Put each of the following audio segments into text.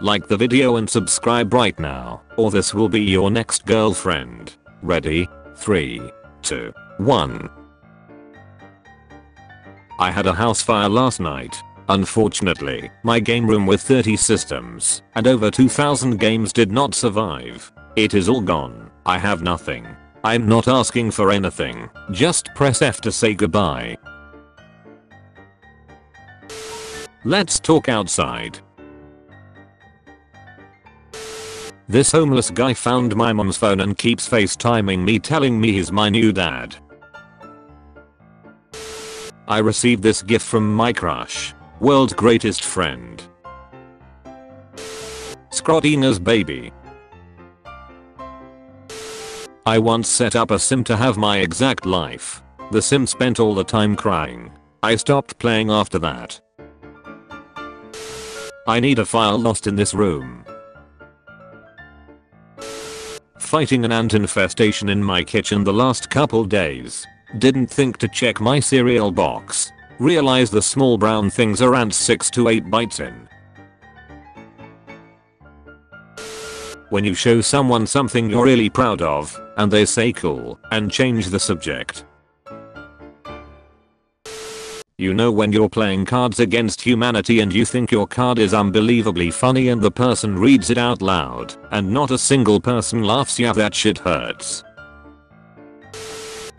Like the video and subscribe right now, or this will be your next girlfriend. Ready? 3, 2, 1. I had a house fire last night. Unfortunately, my game room with 30 systems and over 2,000 games did not survive. It is all gone. I have nothing. I'm not asking for anything. Just press F to say goodbye. Let's talk outside. This homeless guy found my mom's phone and keeps FaceTiming me telling me he's my new dad. I received this gift from my crush. World's greatest friend. Scrottina's baby. I once set up a sim to have my exact life. The sim spent all the time crying. I stopped playing after that. I need a file lost in this room. Fighting an ant infestation in my kitchen the last couple days. Didn't think to check my cereal box. Realize the small brown things are ants 6 to 8 bites in. When you show someone something you're really proud of, and they say cool, and change the subject. You know when you're playing Cards Against Humanity and you think your card is unbelievably funny and the person reads it out loud, and not a single person laughs. Yeah, that shit hurts.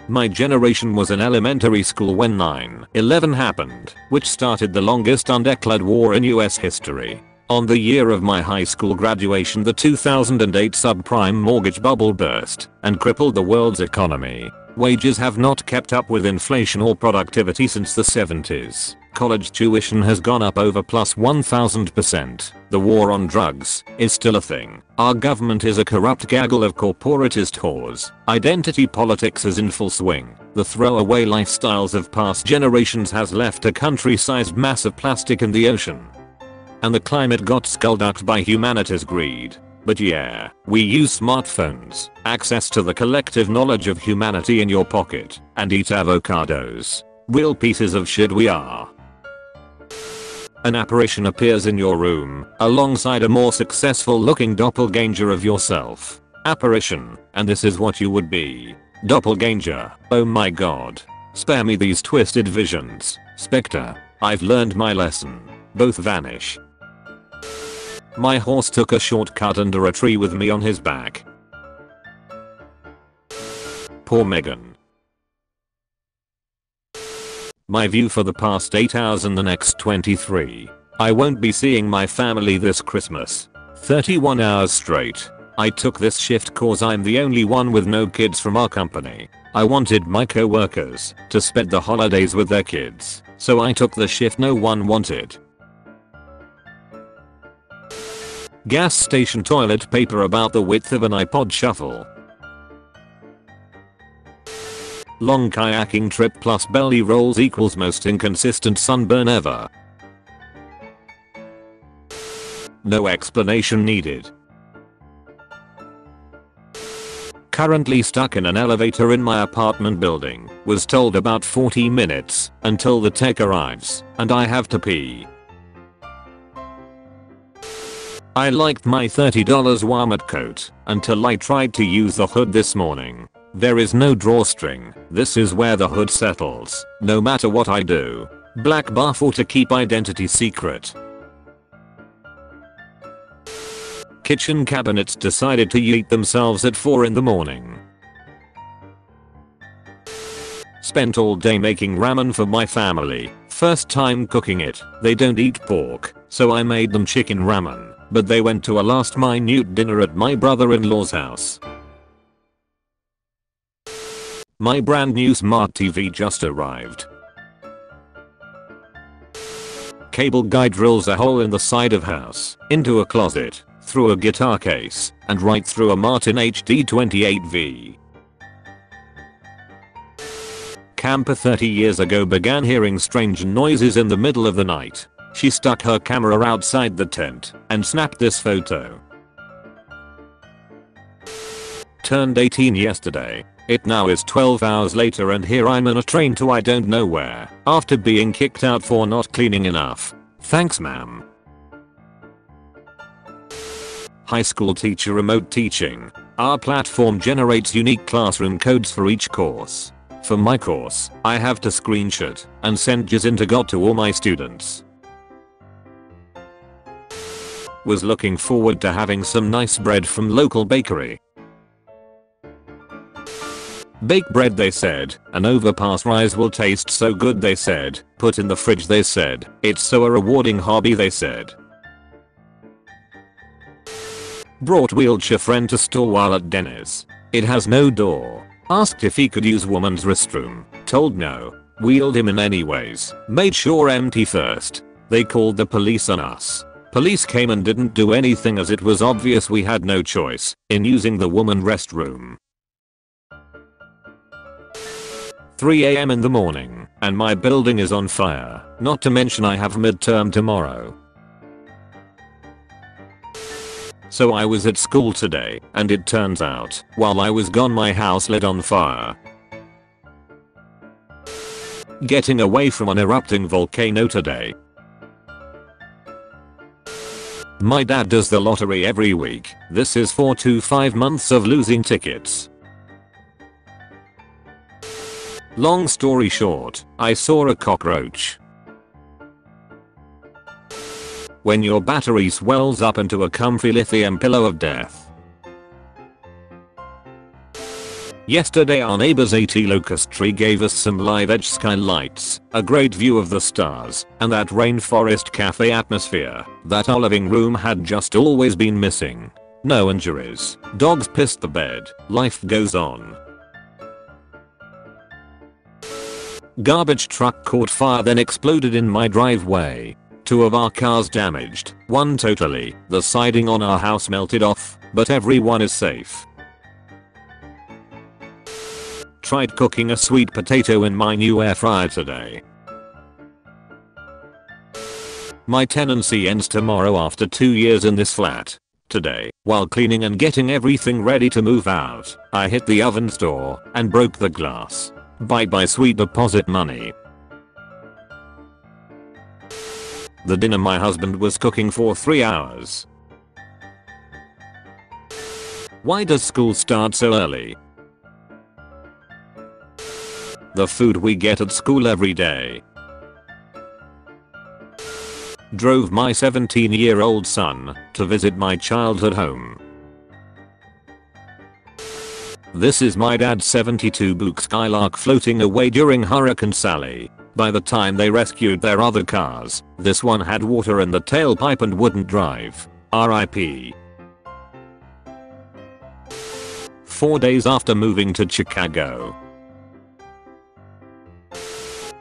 My generation was in elementary school when 9/11 happened, which started the longest undeclared war in US history. On the year of my high school graduation, the 2008 subprime mortgage bubble burst and crippled the world's economy. Wages have not kept up with inflation or productivity since the 70s. College tuition has gone up over plus 1000%. The war on drugs is still a thing. Our government is a corrupt gaggle of corporatist whores. Identity politics is in full swing. The throwaway lifestyles of past generations has left a country-sized mass of plastic in the ocean. And the climate got skullduggered by humanity's greed. But yeah, we use smartphones, access to the collective knowledge of humanity in your pocket, and eat avocados. Real pieces of shit we are. An apparition appears in your room, alongside a more successful looking doppelganger of yourself. Apparition, and this is what you would be. Doppelganger, oh my god. Spare me these twisted visions. Spectre, I've learned my lesson. Both vanish. My horse took a shortcut under a tree with me on his back. Poor Megan. My view for the past 8 hours and the next 23. I won't be seeing my family this Christmas. 31 hours straight. I took this shift cause I'm the only one with no kids from our company. I wanted my co-workers to spend the holidays with their kids, so I took the shift no one wanted. Gas station toilet paper about the width of an iPod shuffle. Long kayaking trip plus belly rolls equals most inconsistent sunburn ever. No explanation needed. Currently stuck in an elevator in my apartment building. Was told about 40 minutes until the tech arrives, and I have to pee. I liked my $30 Walmart coat until I tried to use the hood this morning. There is no drawstring. This is where the hood settles, no matter what I do. Black bar for to keep identity secret. Kitchen cabinets decided to yeet themselves at 4 in the morning. Spent all day making ramen for my family. First time cooking it. They don't eat pork, so I made them chicken ramen. But they went to a last minute dinner at my brother-in-law's house. My brand new smart TV just arrived. Cable guy drills a hole in the side of house, into a closet, through a guitar case, and right through a Martin HD28V. Camper 30 years ago began hearing strange noises in the middle of the night. She stuck her camera outside the tent and snapped this photo. Turned 18 yesterday. It now is 12 hours later and here I'm on a train to I don't know where after being kicked out for not cleaning enough. Thanks ma'am. High school teacher remote teaching. Our platform generates unique classroom codes for each course. For my course, I have to screenshot and send JSON to all my students. Was looking forward to having some nice bread from local bakery. Bake bread, they said, an overpass rise will taste so good, they said. Put in the fridge, they said. It's so a rewarding hobby, they said. Brought wheelchair friend to store while at Denny's. It has no door. Asked if he could use woman's restroom. Told no. Wheeled him in anyways. Made sure empty first. They called the police on us. Police came and didn't do anything as it was obvious we had no choice in using the woman restroom. 3 AM in the morning, and my building is on fire, not to mention I have midterm tomorrow. So I was at school today, and it turns out, while I was gone my house lit on fire. Getting away from an erupting volcano today. My dad does the lottery every week. This is 4 to 5 months of losing tickets. Long story short, I saw a cockroach. When your battery swells up into a comfy lithium pillow of death. Yesterday our neighbor's 80 locust tree gave us some live edge skylights, a great view of the stars, and that rainforest cafe atmosphere that our living room had just always been missing. No injuries, dogs pissed the bed, life goes on. Garbage truck caught fire then exploded in my driveway. 2 of our cars damaged, 1 totally. The siding on our house melted off, but everyone is safe. Tried cooking a sweet potato in my new air fryer today. My tenancy ends tomorrow after 2 years in this flat. Today, while cleaning and getting everything ready to move out, I hit the oven's door and broke the glass. Bye bye sweet deposit money. The dinner my husband was cooking for 3 hours. Why does school start so early? The food we get at school every day. Drove my 17-year-old son to visit my childhood home. This is my dad's 72 Buick Skylark floating away during Hurricane Sally. By the time they rescued their other cars, this one had water in the tailpipe and wouldn't drive. RIP. 4 days after moving to Chicago.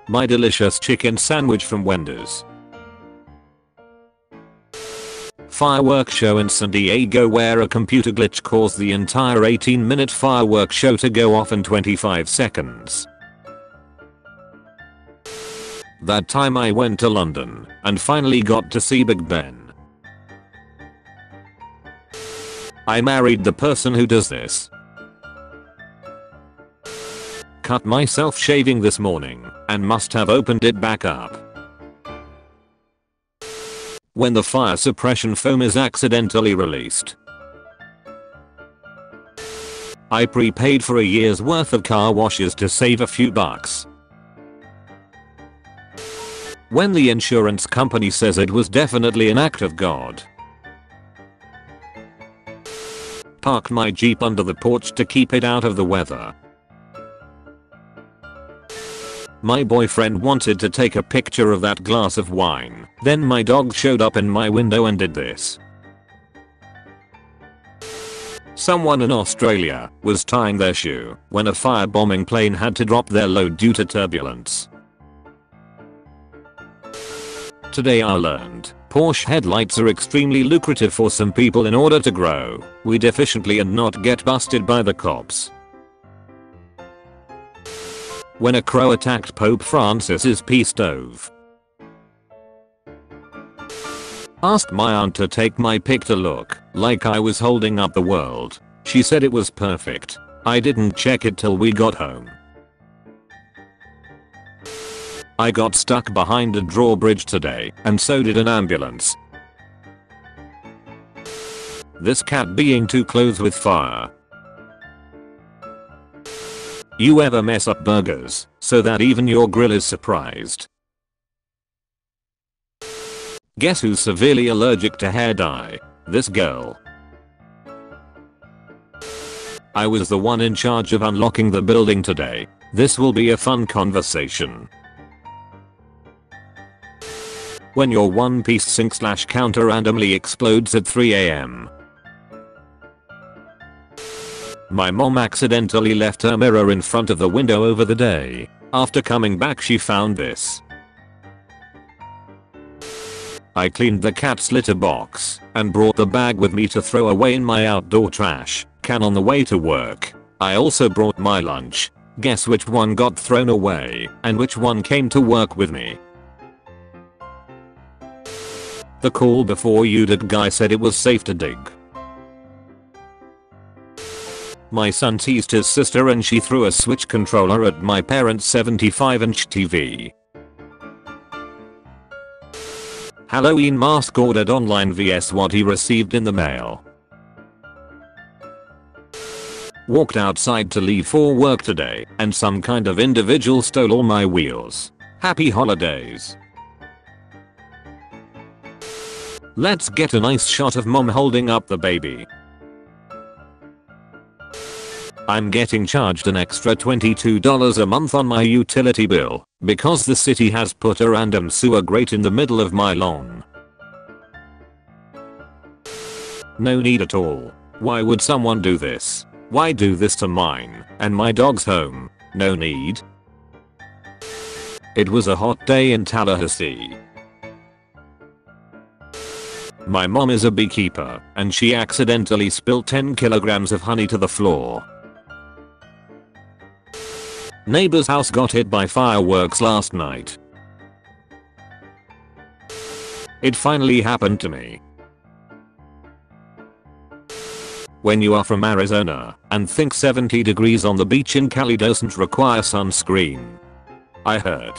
My delicious chicken sandwich from Wendy's. Fireworks show in San Diego where a computer glitch caused the entire 18-minute fireworks show to go off in 25 seconds. That time I went to London and finally got to see Big Ben. I married the person who does this. Cut myself shaving this morning and must have opened it back up. When the fire suppression foam is accidentally released. I prepaid for a year's worth of car washes to save a few bucks. When the insurance company says it was definitely an act of God. Parked my Jeep under the porch to keep it out of the weather. My boyfriend wanted to take a picture of that glass of wine. Then my dog showed up in my window and did this. Someone in Australia was tying their shoe when a firebombing plane had to drop their load due to turbulence. Today I learned Porsche headlights are extremely lucrative for some people in order to grow weed efficiently and not get busted by the cops. When a crow attacked Pope Francis's pea stove. Asked my aunt to take my pic to look like I was holding up the world. She said it was perfect. I didn't check it till we got home. I got stuck behind a drawbridge today and so did an ambulance. This cat being too close with fire. You ever mess up burgers so that even your grill is surprised? Guess who's severely allergic to hair dye? This girl. I was the one in charge of unlocking the building today. This will be a fun conversation. When your one-piece sink/counter randomly explodes at 3 AM. My mom accidentally left her mirror in front of the window over the day. After coming back she found this. I cleaned the cat's litter box and brought the bag with me to throw away in my outdoor trash can on the way to work. I also brought my lunch. Guess which one got thrown away and which one came to work with me? The call before you did guy said it was safe to dig. My son teased his sister and she threw a Switch controller at my parents' 75-inch TV. Halloween mask ordered online vs what he received in the mail. Walked outside to leave for work today and some kind of individual stole all my wheels. Happy holidays. Let's get a nice shot of mom holding up the baby. I'm getting charged an extra $22 a month on my utility bill because the city has put a random sewer grate in the middle of my lawn. No need at all. Why would someone do this? Why do this to mine and my dog's home? No need. It was a hot day in Tallahassee. My mom is a beekeeper and she accidentally spilled 10 kilograms of honey to the floor. Neighbor's house got hit by fireworks last night. It finally happened to me. When you are from Arizona and think 70 degrees on the beach in Cali doesn't require sunscreen. I heard.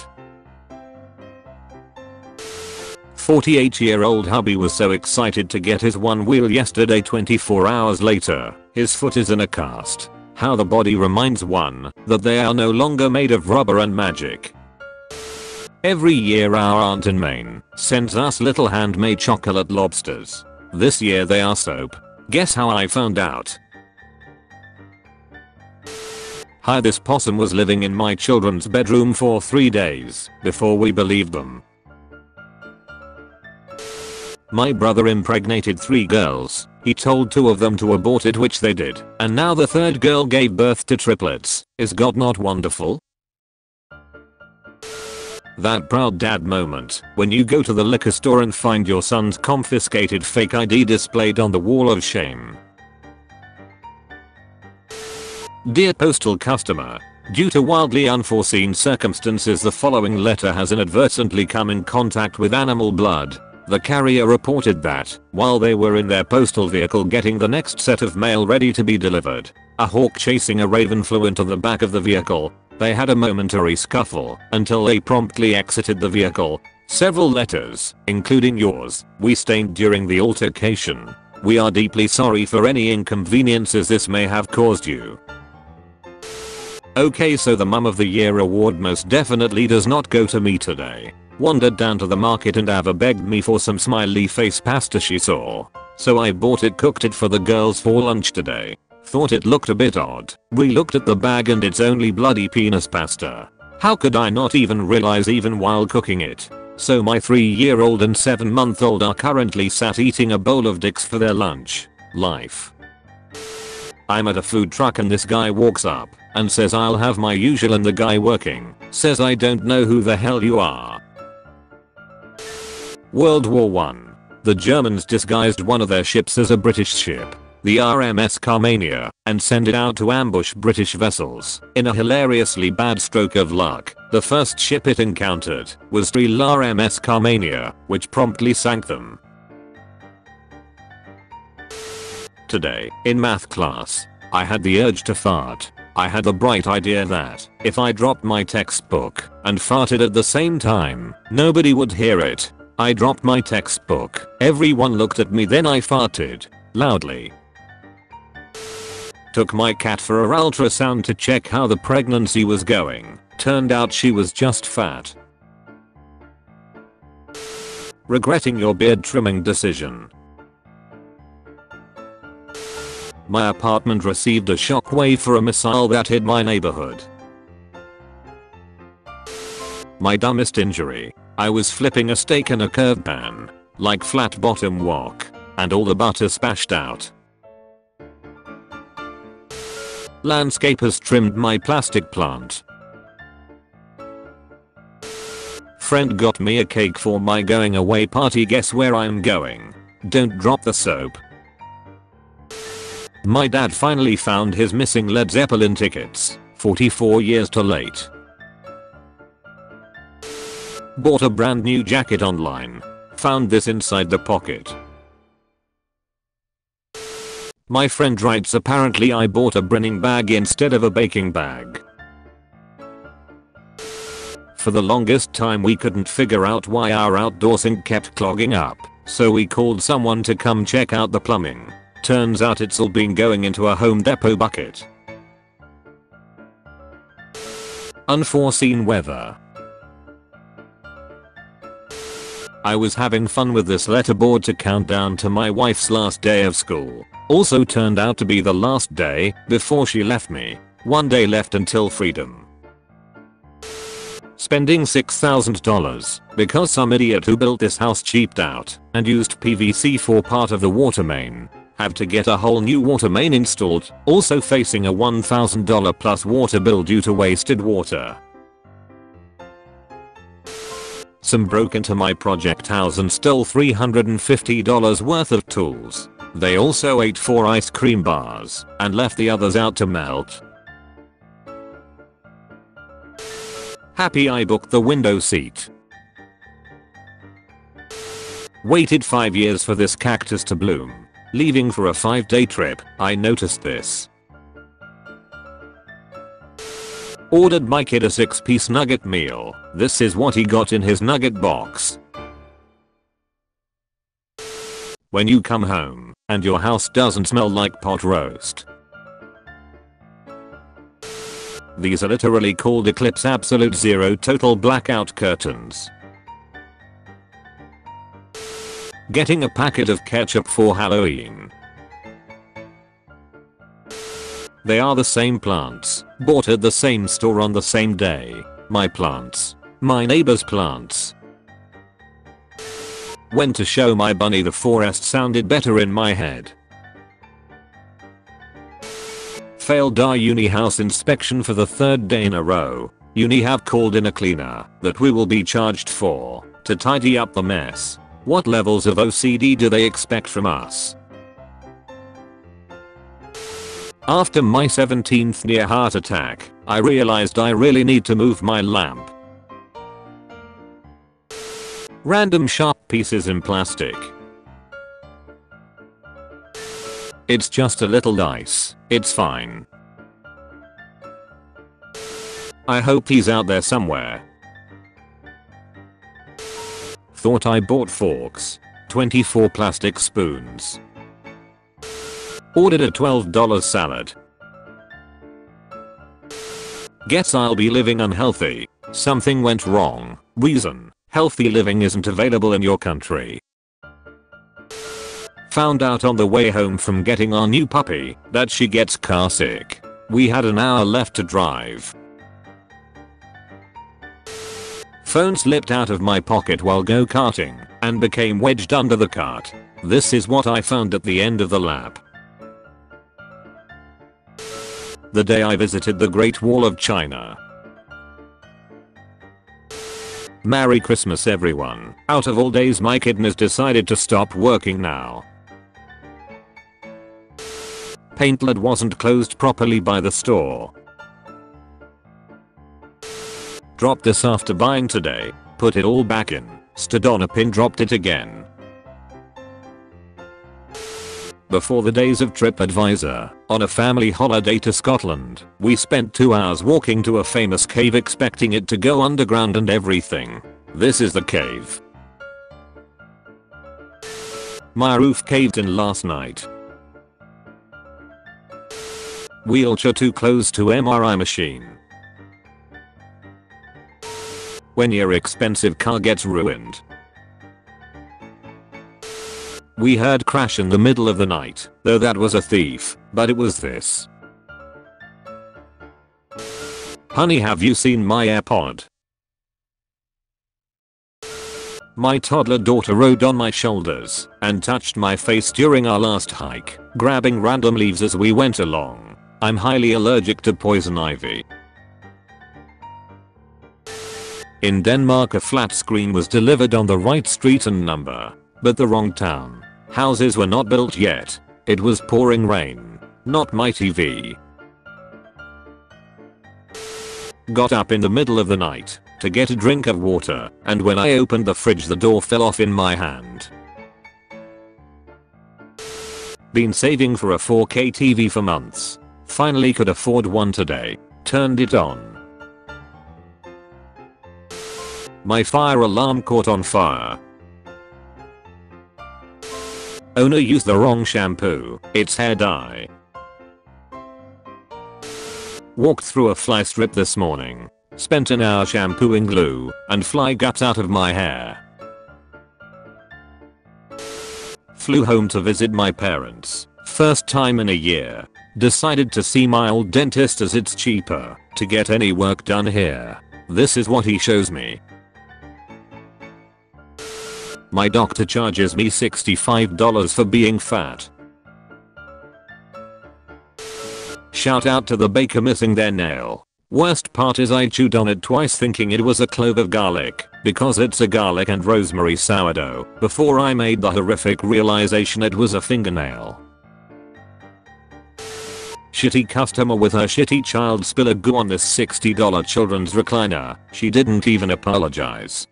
48-year-old hubby was so excited to get his one wheel yesterday. 24 hours later, his foot is in a cast. How the body reminds one that they are no longer made of rubber and magic. Every year our aunt in Maine sends us little handmade chocolate lobsters. This year they are soap. Guess how I found out? Hi, this possum was living in my children's bedroom for 3 days before we believed them. My brother impregnated 3 girls. He told 2 of them to abort it, which they did, and now the 3rd girl gave birth to triplets. Is God not wonderful? That proud dad moment when you go to the liquor store and find your son's confiscated fake ID displayed on the wall of shame. Dear postal customer, due to wildly unforeseen circumstances the following letter has inadvertently come in contact with animal blood. The carrier reported that, while they were in their postal vehicle getting the next set of mail ready to be delivered, a hawk chasing a raven flew into the back of the vehicle. They had a momentary scuffle until they promptly exited the vehicle. Several letters, including yours, we stained during the altercation. We are deeply sorry for any inconveniences this may have caused you. Okay, so the Mum of the Year award most definitely does not go to me today. Wandered down to the market and Ava begged me for some smiley face pasta she saw. So I bought it, cooked it for the girls for lunch today. Thought it looked a bit odd. We looked at the bag and it's only bloody penis pasta. How could I not even realize even while cooking it? So my 3-year-old and 7-month-old are currently sat eating a bowl of dicks for their lunch. Life. I'm at a food truck and this guy walks up and says I'll have my usual, and the guy working says I don't know who the hell you are. World War I. The Germans disguised one of their ships as a British ship, the RMS Carmania, and sent it out to ambush British vessels. In a hilariously bad stroke of luck, the first ship it encountered was the RMS Carmania, which promptly sank them. Today, in math class, I had the urge to fart. I had the bright idea that if I dropped my textbook and farted at the same time, nobody would hear it. I dropped my textbook. Everyone looked at me, then I farted. loudly. Took my cat for a ultrasound to check how the pregnancy was going. Turned out she was just fat. Regretting your beard trimming decision. My apartment received a shockwave for a missile that hit my neighborhood. My dumbest injury. I was flipping a steak in a curved pan, like flat bottom wok, and all the butter splashed out. Landscapers trimmed my plastic plant. Friend got me a cake for my going away party. Guess where I'm going? Don't drop the soap. My dad finally found his missing Led Zeppelin tickets, 44 years too late. Bought a brand new jacket online. Found this inside the pocket. My friend writes, apparently I bought a brining bag instead of a baking bag. For the longest time we couldn't figure out why our outdoor sink kept clogging up, so we called someone to come check out the plumbing. Turns out it's all been going into a Home Depot bucket. Unforeseen weather. I was having fun with this letterboard to count down to my wife's last day of school. Also turned out to be the last day before she left me. One day left until freedom. Spending $6,000 because some idiot who built this house cheaped out and used PVC for part of the water main. Have to get a whole new water main installed, also facing a $1,000 plus water bill due to wasted water. Some broke into my project house and stole $350 worth of tools. They also ate 4 ice cream bars and left the others out to melt. Happy I booked the window seat. Waited 5 years for this cactus to bloom. Leaving for a 5-day trip, I noticed this. Ordered my kid a 6-piece nugget meal. This is what he got in his nugget box. When you come home and your house doesn't smell like pot roast. These are literally called Eclipse Absolute Zero Total Blackout curtains. Getting a packet of ketchup for Halloween. They are the same plants, bought at the same store on the same day. My plants. My neighbor's plants. Went to show my bunny the forest sounded better in my head. Failed our uni house inspection for the 3rd day in a row. Uni have called in a cleaner that we will be charged for to tidy up the mess. What levels of OCD do they expect from us? After my 17th near heart attack, I realized I really need to move my lamp. Random sharp pieces in plastic. It's just a little dice. It's fine. I hope he's out there somewhere. Thought I bought forks. 24 plastic spoons. Ordered a $12 salad. Guess I'll be living unhealthy. Something went wrong. Reason: healthy living isn't available in your country. Found out on the way home from getting our new puppy that she gets car sick. We had an hour left to drive. Phone slipped out of my pocket while go-karting and became wedged under the cart. This is what I found at the end of the lap. The day I visited the Great Wall of China. Merry Christmas everyone. Out of all days my kidneys decided to stop working now. Paint lid wasn't closed properly by the store. Dropped this after buying today. Put it all back in. Stood on a pin, dropped it again. Before the days of TripAdvisor, on a family holiday to Scotland, we spent 2 hours walking to a famous cave expecting it to go underground and everything. This is the cave. My roof caved in last night. Wheelchair too close to MRI machine. When your expensive car gets ruined. We heard crash in the middle of the night, though that was a thief, but it was this. Honey, have you seen my AirPod? My toddler daughter rode on my shoulders and touched my face during our last hike, grabbing random leaves as we went along. I'm highly allergic to poison ivy. In Denmark, a flat screen was delivered on the right street and number, but the wrong town. Houses were not built yet. It was pouring rain. Not my TV. Got up in the middle of the night to get a drink of water, and when I opened the fridge the door fell off in my hand. Been saving for a 4K TV for months. Finally could afford one today. Turned it on. My fire alarm caught on fire. Owner used the wrong shampoo. It's hair dye. Walked through a fly strip this morning. Spent an hour shampooing glue and fly guts out of my hair. Flew home to visit my parents. First time in a year. Decided to see my old dentist as it's cheaper to get any work done here. This is what he shows me. My doctor charges me $65 for being fat. Shout out to the baker missing their nail. Worst part is I chewed on it twice thinking it was a clove of garlic because it's a garlic and rosemary sourdough before I made the horrific realization it was a fingernail. Shitty customer with her shitty child spill a goo on this $60 children's recliner. She didn't even apologize.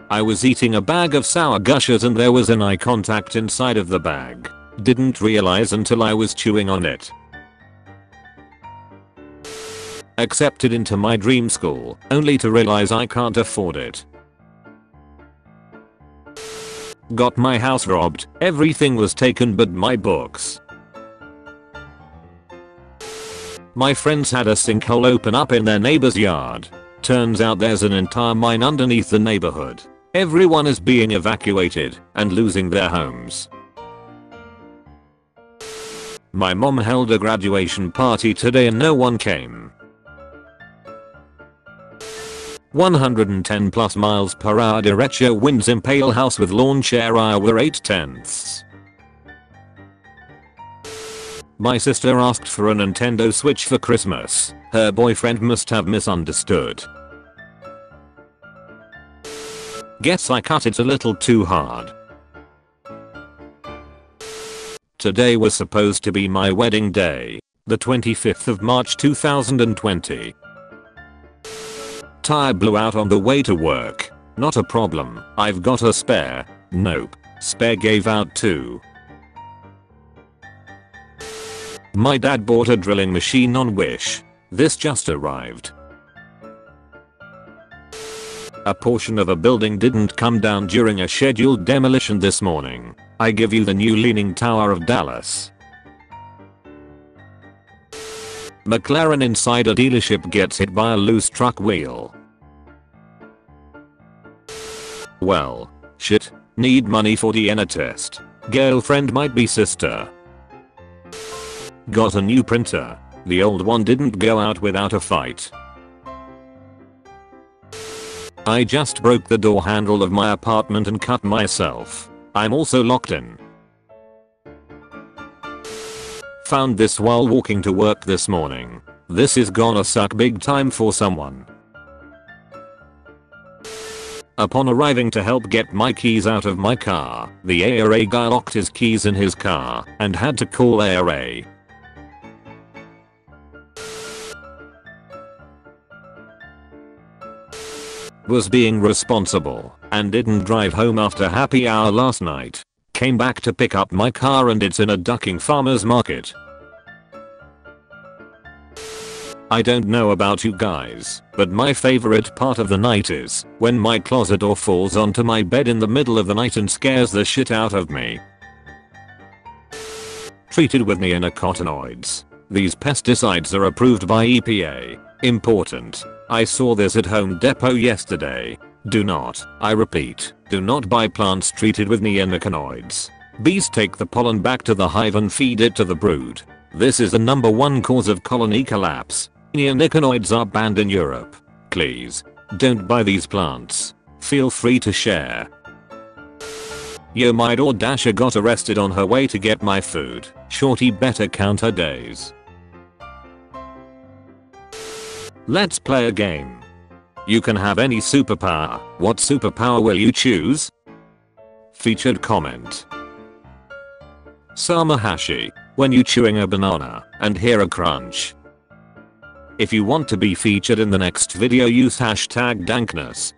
I was eating a bag of sour gushers and there was an eye contact inside of the bag. Didn't realize until I was chewing on it. Accepted into my dream school, only to realize I can't afford it. Got my house robbed, everything was taken but my books. My friends had a sinkhole open up in their neighbor's yard. Turns out there's an entire mine underneath the neighborhood. Everyone is being evacuated and losing their homes. My mom held a graduation party today and no one came. 110 plus miles per hour derecho winds impale house with lawn chair Iowa 8/10. My sister asked for a Nintendo Switch for Christmas. Her boyfriend must have misunderstood. Guess I cut it a little too hard. Today was supposed to be my wedding day, the 25th of March 2020. Tire blew out on the way to work. Not a problem, I've got a spare. Nope, spare gave out too. My dad bought a drilling machine on Wish. This just arrived. A portion of a building didn't come down during a scheduled demolition this morning. I give you the new Leaning Tower of Dallas. McLaren inside a dealership gets hit by a loose truck wheel. Well, shit, need money for DNA test. Girlfriend might be sister. Got a new printer. The old one didn't go out without a fight. I just broke the door handle of my apartment and cut myself. I'm also locked in. Found this while walking to work this morning. This is gonna suck big time for someone. Upon arriving to help get my keys out of my car, the ARA guy locked his keys in his car and had to call ARA. Was being responsible and didn't drive home after happy hour last night. Came back to pick up my car and it's in a ducking farmer's market. I don't know about you guys, but my favorite part of the night is when my closet door falls onto my bed in the middle of the night and scares the shit out of me. treated with neonicotinoids. These pesticides are approved by EPA. Important. I saw this at Home Depot yesterday. Do not, I repeat, do not buy plants treated with neonicotinoids. Bees take the pollen back to the hive and feed it to the brood. This is the #1 cause of colony collapse. Neonicotinoids are banned in Europe. Please, don't buy these plants. Feel free to share. Yo, my DoorDasher got arrested on her way to get my food. Shorty better count her days. Let's play a game. You can have any superpower. What superpower will you choose? Featured comment. Samahashi. When you chewing a banana and hear a crunch. If you want to be featured in the next video, use hashtag dankness.